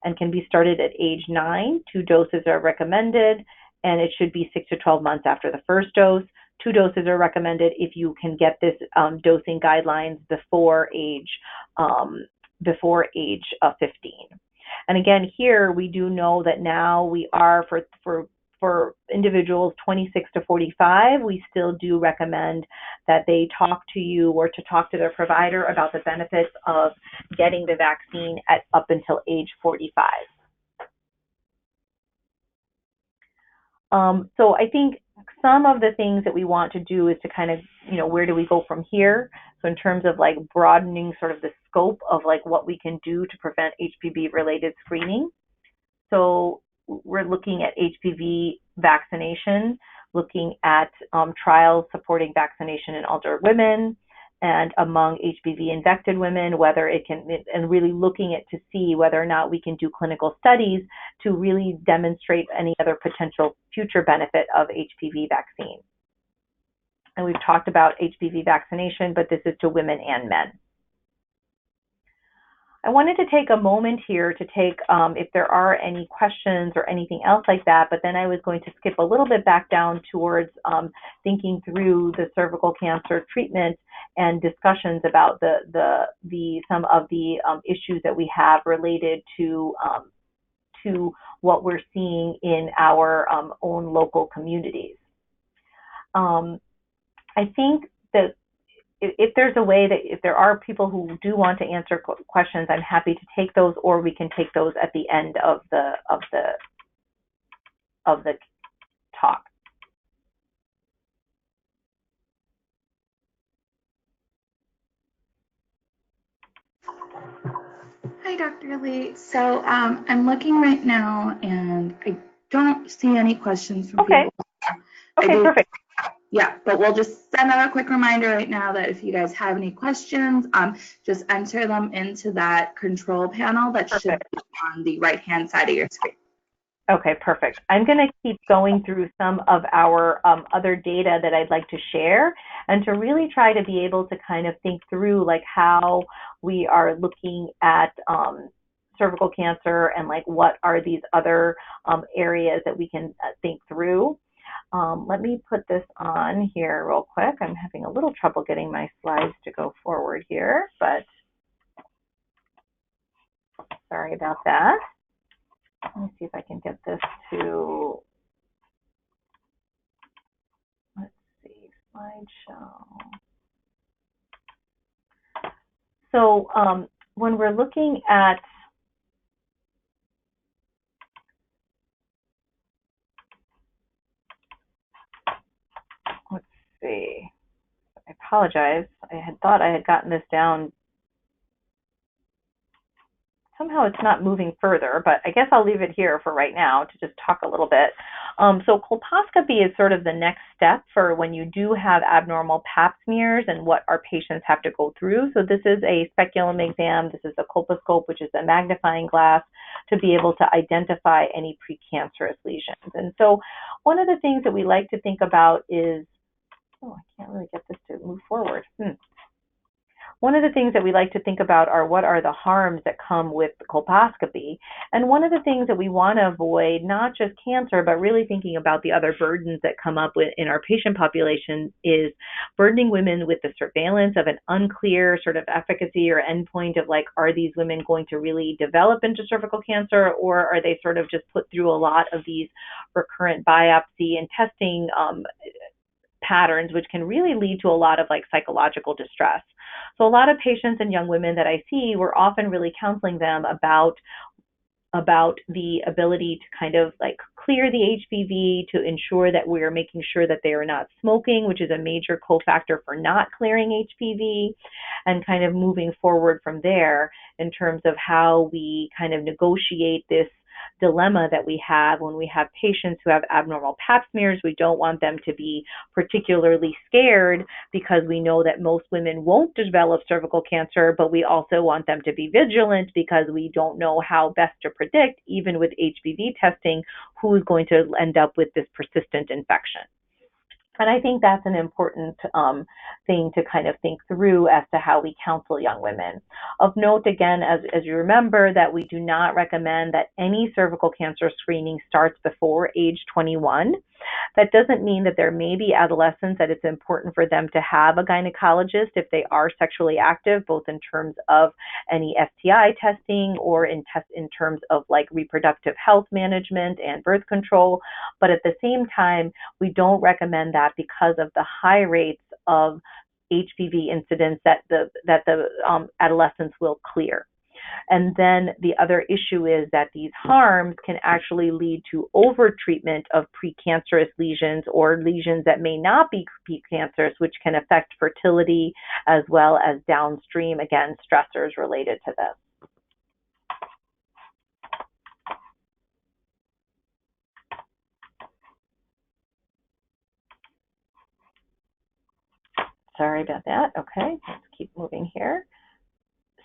and can be started at age 9. 2 doses are recommended, and it should be 6 to 12 months after the first dose. 2 doses are recommended if you can get this dosing guidelines before age 15. And again, here we do know that now we are for individuals 26 to 45, we still do recommend that they talk to you or to talk to their provider about the benefits of getting the vaccine up until age 45. So I think some of the things that we want to do is to kind of, where do we go from here? So in terms of like broadening sort of the scope of like what we can do to prevent HPV related screening. So we're looking at HPV vaccination, looking at trials supporting vaccination in older women and among HPV infected women, whether it can, and really looking at to see whether or not we can do clinical studies to really demonstrate any other potential future benefit of HPV vaccine. And we've talked about HPV vaccination, but this is to women and men. I wanted to take a moment here to take if there are any questions or anything else like that, but then I was going to skip a little bit back down towards thinking through the cervical cancer treatment and discussions about some of the issues that we have related to what we're seeing in our own local communities. I think that if there's a way that if there are people who do want to answer questions, I'm happy to take those, or we can take those at the end of the talk. Hi, Dr. Lee. So I'm looking right now, and I don't see any questions from people. Okay, perfect. Yeah, but we'll just send out a quick reminder right now that if you guys have any questions, just enter them into that control panel that should be on the right-hand side of your screen. Okay, perfect. I'm going to keep going through some of our other data that I'd like to share, and to really try to be able to kind of think through like how we are looking at cervical cancer and like what are these other areas that we can think through. Let me put this on here real quick. I'm having a little trouble getting my slides to go forward here, but sorry about that. Let me see if I can get this to, let's see, slideshow. So when we're looking at see. I apologize. I had thought I had gotten this down. Somehow it's not moving further, but I guess I'll leave it here for right now to just talk a little bit. So colposcopy is sort of the next step for when you do have abnormal pap smears and what our patients have to go through. So this is a speculum exam. This is a colposcope, which is a magnifying glass to be able to identify any precancerous lesions. And so one of the things that we like to think about is, oh, I can't really get this to move forward. One of the things that we like to think about are what are the harms that come with colposcopy. And one of the things that we want to avoid, not just cancer, but really thinking about the other burdens that come up in our patient population, is burdening women with the surveillance of an unclear sort of efficacy or endpoint of like, are these women going to really develop into cervical cancer, or are they sort of just put through a lot of these recurrent biopsy and testing patterns, which can really lead to a lot of like psychological distress. So a lot of patients and young women that I see, we're often really counseling them about the ability to kind of like clear the HPV, to ensure that we're making sure that they are not smoking, which is a major cofactor for not clearing HPV, and kind of moving forward from there in terms of how we kind of negotiate this dilemma that we have when we have patients who have abnormal pap smears. We don't want them to be particularly scared because we know that most women won't develop cervical cancer, but we also want them to be vigilant because we don't know how best to predict, even with HPV testing, who's going to end up with this persistent infection. And I think that's an important thing to kind of think through as to how we counsel young women. Of note, again, as you remember, that we do not recommend that any cervical cancer screening starts before age 21. That doesn't mean that there may be adolescents that it's important for them to have a gynecologist if they are sexually active, both in terms of any STI testing or in terms of like reproductive health management and birth control. But at the same time, we don't recommend that because of the high rates of HPV incidence that the adolescents will clear. And then the other issue is that these harms can actually lead to overtreatment of precancerous lesions or lesions that may not be precancerous, which can affect fertility as well as downstream, again, stressors related to this. Sorry about that. Okay, let's keep moving here.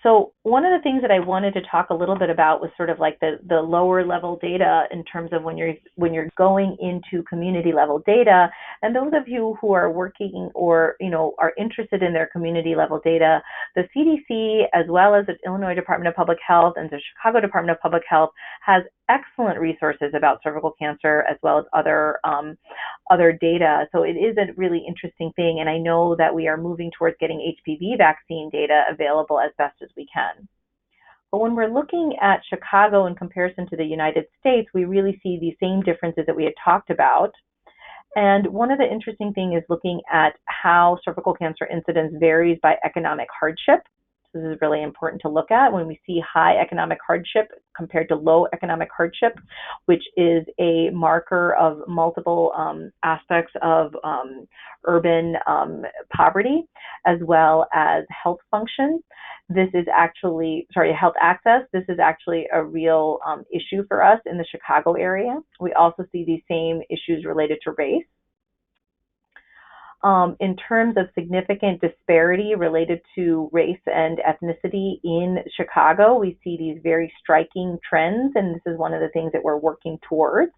So one of the things that I wanted to talk a little bit about was sort of like the lower level data in terms of when you're going into community level data. And those of you who are working or are interested in their community level data, the CDC as well as the Illinois Department of Public Health and the Chicago Department of Public Health has excellent resources about cervical cancer as well as other data. So it is a really interesting thing. And I know that we are moving towards getting HPV vaccine data available as best as we can. But when we're looking at Chicago in comparison to the United States, we really see the same differences that we had talked about. And one of the interesting things is looking at how cervical cancer incidence varies by economic hardship. This is really important to look at when we see high economic hardship compared to low economic hardship, which is a marker of multiple aspects of urban poverty, as well as health function. This is actually, health access. This is actually a real issue for us in the Chicago area. We also see these same issues related to race. In terms of significant disparity related to race and ethnicity in Chicago, we see these very striking trends, and this is one of the things that we're working towards.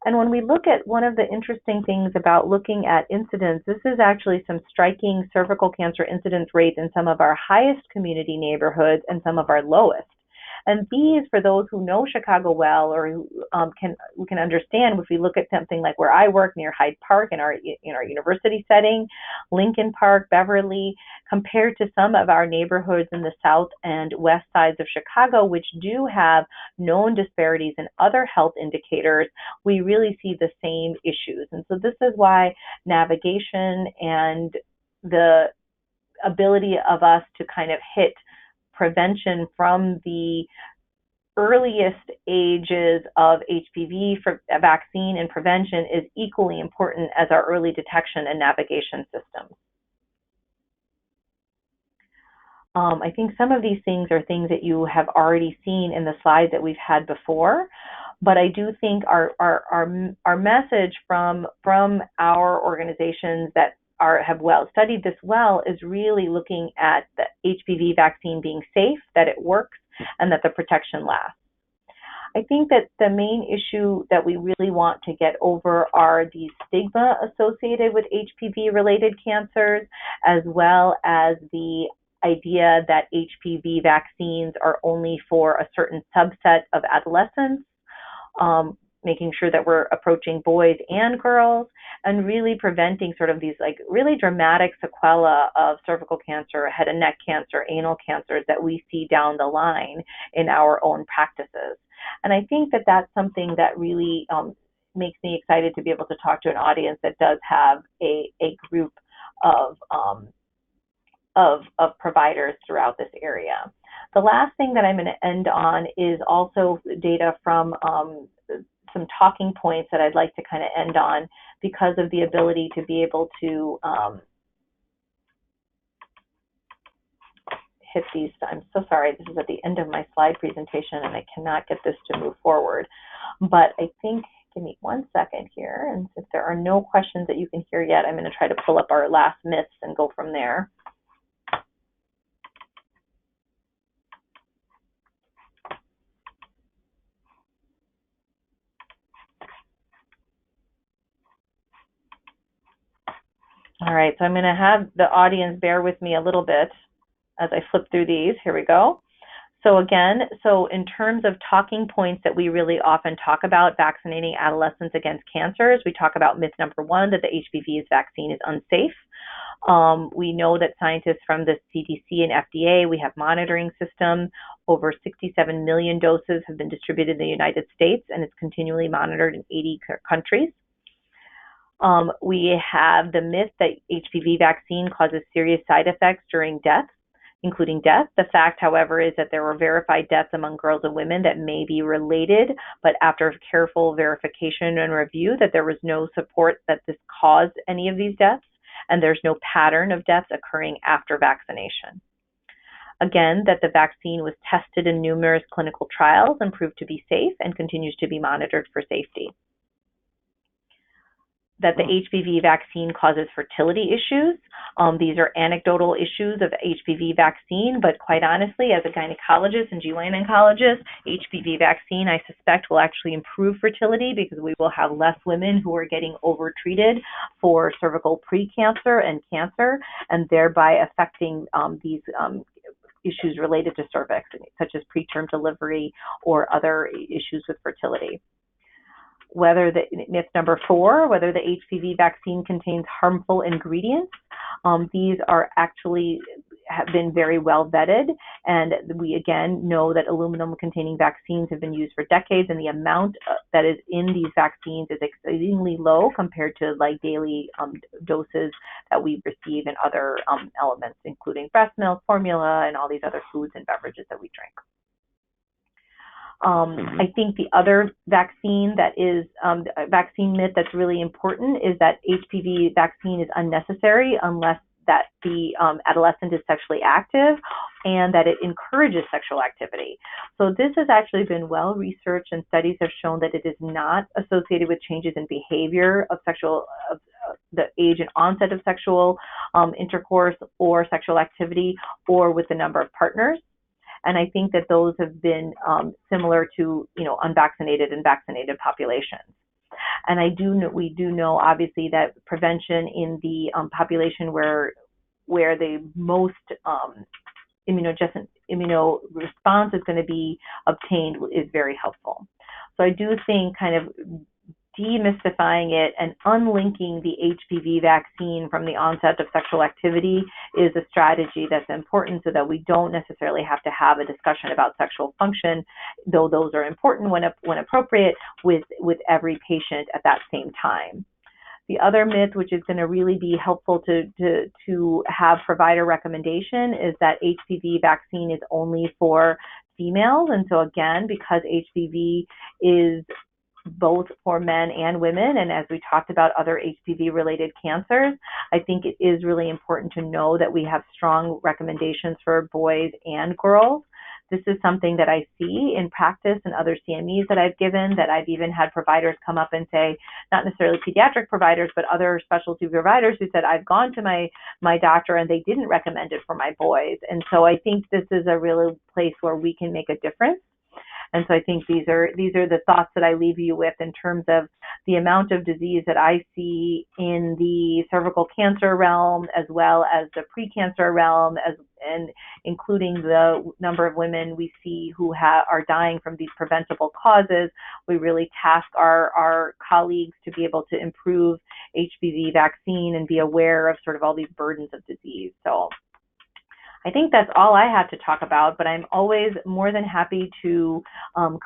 And when we look at one of the interesting things about looking at incidence, this is actually some striking cervical cancer incidence rates in some of our highest community neighborhoods and some of our lowest. And these, for those who know Chicago well or who can understand, if we look at something like where I work near Hyde Park in our university setting, Lincoln Park, Beverly, compared to some of our neighborhoods in the south and west sides of Chicago, which do have known disparities in other health indicators, we really see the same issues. And so this is why navigation and the ability of us to kind of hit prevention from the earliest ages of HPV vaccine and prevention is equally important as our early detection and navigation systems. I think some of these things are things that you have already seen in the slides that we've had before, But I do think our message from our organizations that have well studied this well is really looking at the HPV vaccine being safe, that it works, and that the protection lasts. I think that the main issue that we really want to get over are the stigma associated with HPV-related cancers, as well as the idea that HPV vaccines are only for a certain subset of adolescents, making sure that we're approaching boys and girls, and really preventing sort of these like really dramatic sequelae of cervical cancer, head and neck cancer, anal cancers that we see down the line in our own practices. And I think that that's something that really makes me excited to be able to talk to an audience that does have a group of providers throughout this area. The last thing that I'm going to end on is also data from some talking points that I'd like to kind of end on because of the ability to be able to hit these. I'm so sorry, this is at the end of my slide presentation and I cannot get this to move forward. But I think, give me 1 second here, and if there are no questions that you can hear yet, I'm going to try to pull up our last myths and go from there. All right, so I'm going to have the audience bear with me a little bit as I flip through these. Here we go. So again, in terms of talking points that we really often talk about vaccinating adolescents against cancers, we talk about myth number 1, that the HPV vaccine is unsafe. We know that scientists from the CDC and FDA, we have monitoring systems. Over 67 million doses have been distributed in the United States, and it's continually monitored in 80 countries. We have the myth that HPV vaccine causes serious side effects during death, including death. The fact, however, is that there were verified deaths among girls and women that may be related, but after careful verification and review, that there was no support that this caused any of these deaths, and there's no pattern of deaths occurring after vaccination. Again, that the vaccine was tested in numerous clinical trials and proved to be safe and continues to be monitored for safety. That the HPV vaccine causes fertility issues. These are anecdotal issues of HPV vaccine, but quite honestly, as a gynecologist and GYN oncologist, HPV vaccine, I suspect, will actually improve fertility because we will have less women who are getting overtreated for cervical precancer and cancer, and thereby affecting these issues related to cervix, such as preterm delivery or other issues with fertility. Myth number 4, whether the HPV vaccine contains harmful ingredients. These are actually have been very well vetted, and we again know that aluminum-containing vaccines have been used for decades, and the amount that is in these vaccines is exceedingly low compared to like daily doses that we receive in other elements, including breast milk, formula, and all these other foods and beverages that we drink. I think the other vaccine that is a vaccine myth that's really important is that HPV vaccine is unnecessary unless that the adolescent is sexually active and that it encourages sexual activity. So this has actually been well researched, and studies have shown that it is not associated with changes in behavior of the age and onset of sexual intercourse or sexual activity, or with the number of partners. And I think that those have been similar to, unvaccinated and vaccinated populations. And we do know, obviously, that prevention in the population where the most immuno response is going to be obtained is very helpful. So I do think kind of demystifying it and unlinking the HPV vaccine from the onset of sexual activity is a strategy that's important, so that we don't necessarily have to have a discussion about sexual function, though those are important when appropriate, with every patient at that same time. The other myth, which is going to really be helpful to have provider recommendation, is that HPV vaccine is only for females. And so again, because HPV is both for men and women, and as we talked about other HPV-related cancers, I think it is really important to know that we have strong recommendations for boys and girls. this is something that I see in practice and other CMEs that I've given, that I've even had providers come up and say, not necessarily pediatric providers, but other specialty providers who said, I've gone to my doctor and they didn't recommend it for my boys. And so I think this is a real place where we can make a difference. And so I think these are the thoughts that I leave you with in terms of the amount of disease that I see in the cervical cancer realm, as well as the precancer realm, and including the number of women we see who are dying from these preventable causes. We really task our colleagues to be able to improve HPV vaccine and be aware of sort of all these burdens of disease. So I think that's all I have to talk about, but I'm always more than happy to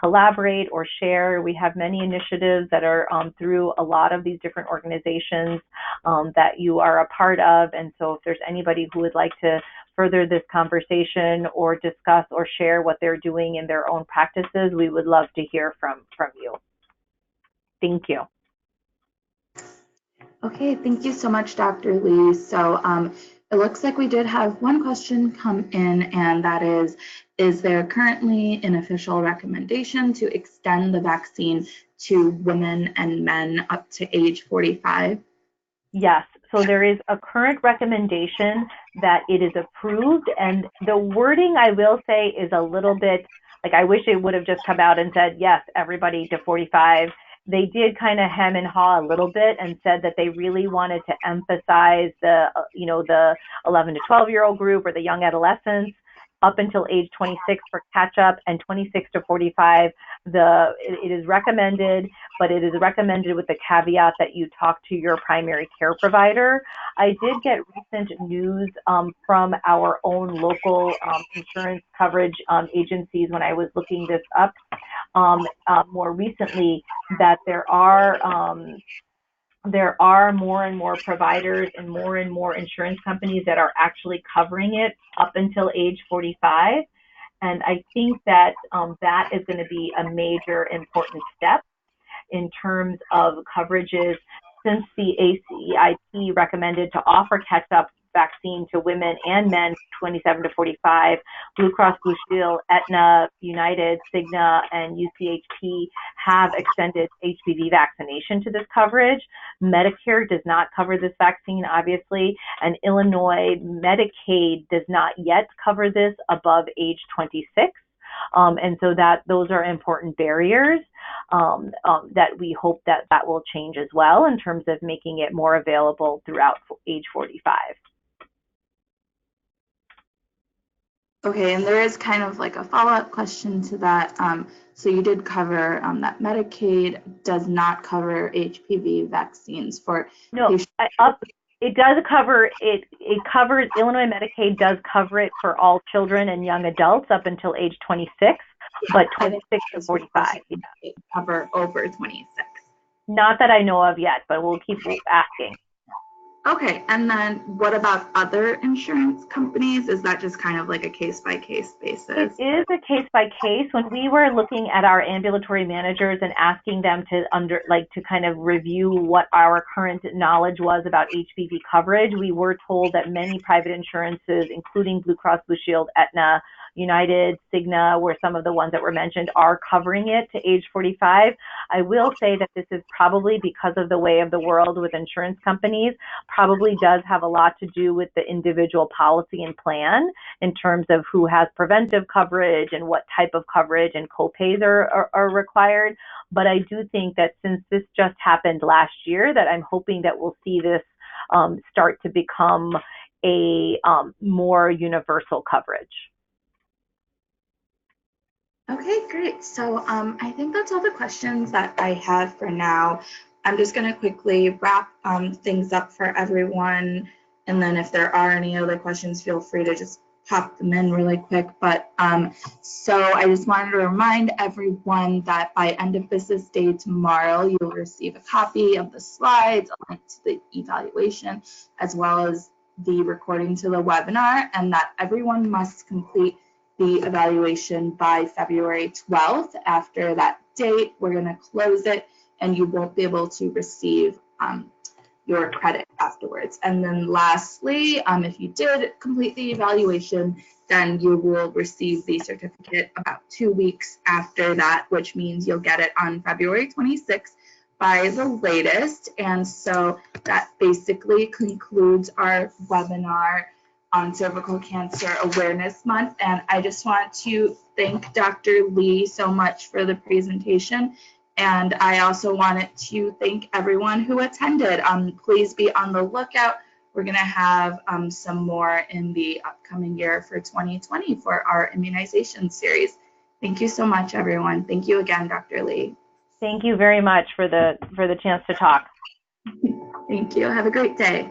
collaborate or share. We have many initiatives that are through a lot of these different organizations that you are a part of. And so if there's anybody who would like to further this conversation or discuss or share what they're doing in their own practices, we would love to hear from you. Thank you. Okay, thank you so much, Dr. Lee. So it looks like we did have one question come in, and that is there currently an official recommendation to extend the vaccine to women and men up to age 45? Yes, so there is a current recommendation that it is approved, and the wording, I will say, is a little bit, like, I wish it would have just come out and said, yes, everybody to 45. They did kind of hem and haw a little bit and said that they really wanted to emphasize the 11 to 12-year-old group or the young adolescents up until age 26 for catch-up, and 26 to 45, it is recommended, but it is recommended with the caveat that you talk to your primary care provider. I did get recent news from our own local insurance coverage agencies when I was looking this up more recently, that there are more and more providers and more insurance companies that are actually covering it up until age 45. And I think that that is going to be a major important step in terms of coverages, since the ACIP recommended to offer catch-up vaccine to women and men 27 to 45. Blue Cross Blue Shield, Aetna, United, Cigna, and UCHP have extended HPV vaccination to this coverage. Medicare does not cover this vaccine, obviously, and Illinois Medicaid does not yet cover this above age 26. And so those are important barriers that we hope that will change as well in terms of making it more available throughout age 45. Okay, and there is kind of like a follow-up question to that. So you did cover that Medicaid does not cover HPV vaccines for patients. It does cover it. It covers, Illinois Medicaid does cover it for all children and young adults up until age 26, but 26 to 45. Yeah. Cover over 26. Not that I know of yet, but we'll keep asking. Okay, and then what about other insurance companies? Is that just kind of like a case-by-case basis? It is a case-by-case. When we were looking at our ambulatory managers and asking them to kind of review what our current knowledge was about HPV coverage, we were told that many private insurances, including Blue Cross Blue Shield, Aetna, United, Cigna, were some of the ones that were mentioned, are covering it to age 45. I will say that this is probably because of the way of the world with insurance companies, probably does have a lot to do with the individual policy and plan in terms of who has preventive coverage and what type of coverage and copays are required. But I do think that since this just happened last year, that I'm hoping that we'll see this start to become a more universal coverage. Okay, great. So I think that's all the questions that I have for now. I'm just going to quickly wrap things up for everyone. And then if there are any other questions, feel free to just pop them in really quick. But so I just wanted to remind everyone that by end of business day tomorrow, you'll receive a copy of the slides, a link to the evaluation, as well as the recording to the webinar, and that everyone must complete the evaluation by February 12th. After that date, we're going to close it, and you won't be able to receive your credit afterwards. And then lastly, if you did complete the evaluation, then you will receive the certificate about 2 weeks after that, which means you'll get it on February 26th by the latest. And so that basically concludes our webinar on Cervical Cancer Awareness Month. And I just want to thank Dr. Lee so much for the presentation. And I also wanted to thank everyone who attended. Please be on the lookout. We're going to have some more in the upcoming year for 2020 for our immunization series. Thank you so much, everyone. Thank you again, Dr. Lee. Thank you very much for the chance to talk. Thank you. Have a great day.